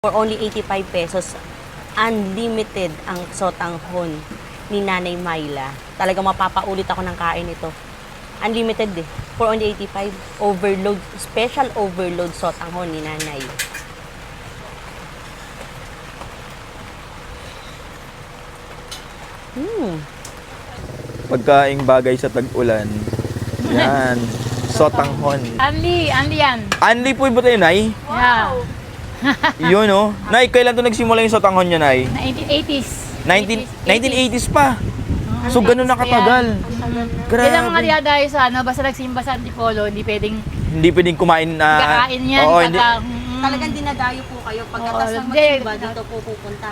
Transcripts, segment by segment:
For only 85 pesos, unlimited ang sotanghon ni Nanay Myla. Talagang mapapaulit ako ng kain ito. Unlimited eh. For only 85, overload, special overload sotanghon ni Nanay. Pagkaing bagay sa tag-ulan. Yan. Sotanghon. Anli yan. Anli po ba tayo, Nay? Yeah. Yun, oh. Nay, kailan to nagsimula yung sotanghon niya, Nay? 1980s. 1980s pa. So, ganun na katagal. Yan ang mga Grabe. diyadayo sa basta nagsimba sa Antipolo, hindi pwedeng kumain na... kakain yan. Oo, hindi. Talagang dinadayo po kayo. Pagkatas ng hindi. magsimba, dito po pupunta.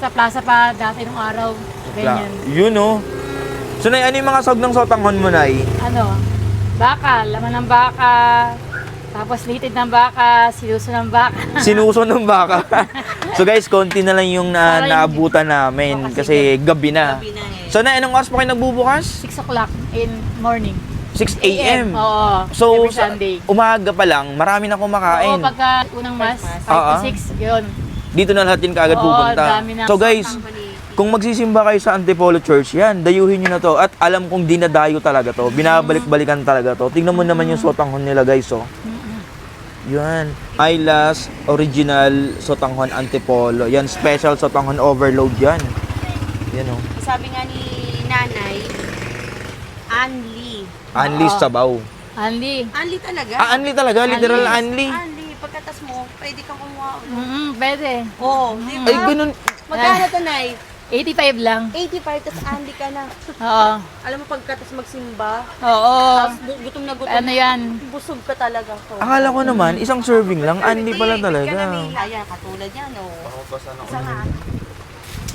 Sa plaza pa dati nung araw. Ganyan. Yun, oh. So, Nay, ano yung mga sahog ng sotanghon mo, Nay? Baka, laman ng baka, tapos litid ng baka, sinuso ng baka. Sinuso ng baka. So, guys, konti na lang yung naabutan namin kasi gabi na. Gabi na eh. So, Nay, anong oras pa kayo nagbubukas? 6 o'clock in morning. 6 a.m. Oo. So, every sa Sunday. umaga pa lang, marami na kumakain. Oo, pagka unang mas, 5 Oo. to 6, yun. Dito na lahat yun kaagad Oo, pupunta. dami na. So guys, kung magsisimba kayo sa Antipolo Church, yan, dayuhin nyo na to. At alam kong dinadayo talaga to. Binabalik-balikan talaga to. Tingnan mo naman yung sotanghon nila, guys, oh. Yan. Aylas Original Sotanghon Antipolo. Yan, special sotanghon overload yan. Yan, oh. Sabi nga ni Nanay, Anli. Anli sabaw. Anli. Anli talaga? Anli talaga, literal Anli. Anli. Pagkatas mo, pwede kang kumuha. Pwede. Oo, di ba? Ay, ganun. Magkano to, Nay? 85 lang. 85, tapos Anli ka na. Oo. Alam mo, pagkatas magsimba, Oo. tapos gutom na gutom. Ano yan? Busog ka talaga. So, Akala ko naman, isang serving lang. Anli pala talaga. Ayan, katulad yan, oh. Isa nga.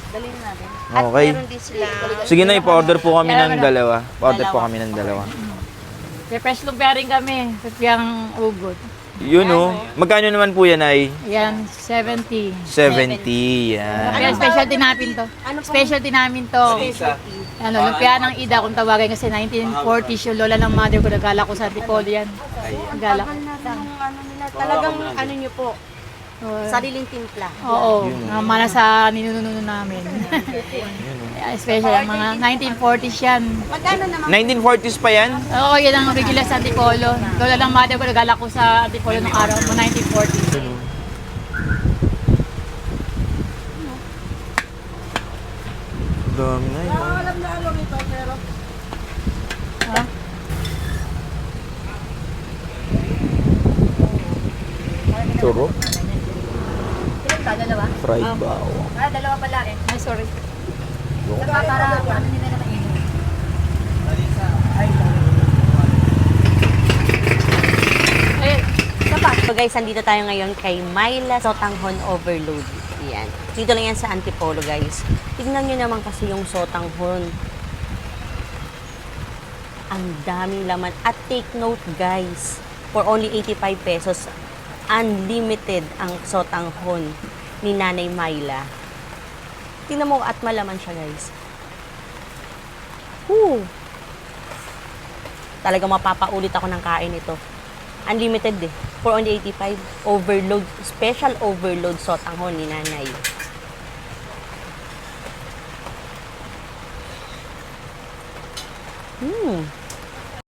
Dali na natin. At Okay. meron din sila. Sige na, ipa-order po kami ng Meron. dalawa. Pa-order po kami ng dalawa. Fresh lumpia rin kami. Pipiyang ugot. Yun, oh. Magkano naman po yan, ay? Yan, 70. 70, yan. Kaya specialty namin to. Ano pong Specialty namin to. specialty? Lumpia ng Ida kung tawagin kasi 1940s yung lola ng mother ko nagala ko sa Antipolo yan. Nagala. Tagal na rin yung ano nila. Talagang ano nyo po, sariling timpla. Oo, mana sa ninununo namin. Special, ang mga 1940s yan. Magkano naman? 1940s pa yan? Oo, yan ang regular sa Antipolo. Lola ng mother ko nagala ko sa Antipolo ng araw mo 1940s. Dami na yun. Ha? Churro, Ilan ka? Dalawa? fried bao. Dalawa pala eh. Ay, sorry. Para ano nila na mainit. Eh, sapa. So guys, andito tayo ngayon kay Myla Sotanghon Overload. Yan. Dito lang yan sa Antipolo, guys. Tignan nyo naman kasi yung sotanghon. Ang daming laman. At take note, guys, for only 85 pesos, unlimited ang sotanghon ni Nanay Myla. Tingnan mo at malaman siya, guys. Woo! Talagang mapapaulit ako ng kain ito. Unlimited eh. For only 85. Overload. Special overload sotanghon ni Nanay.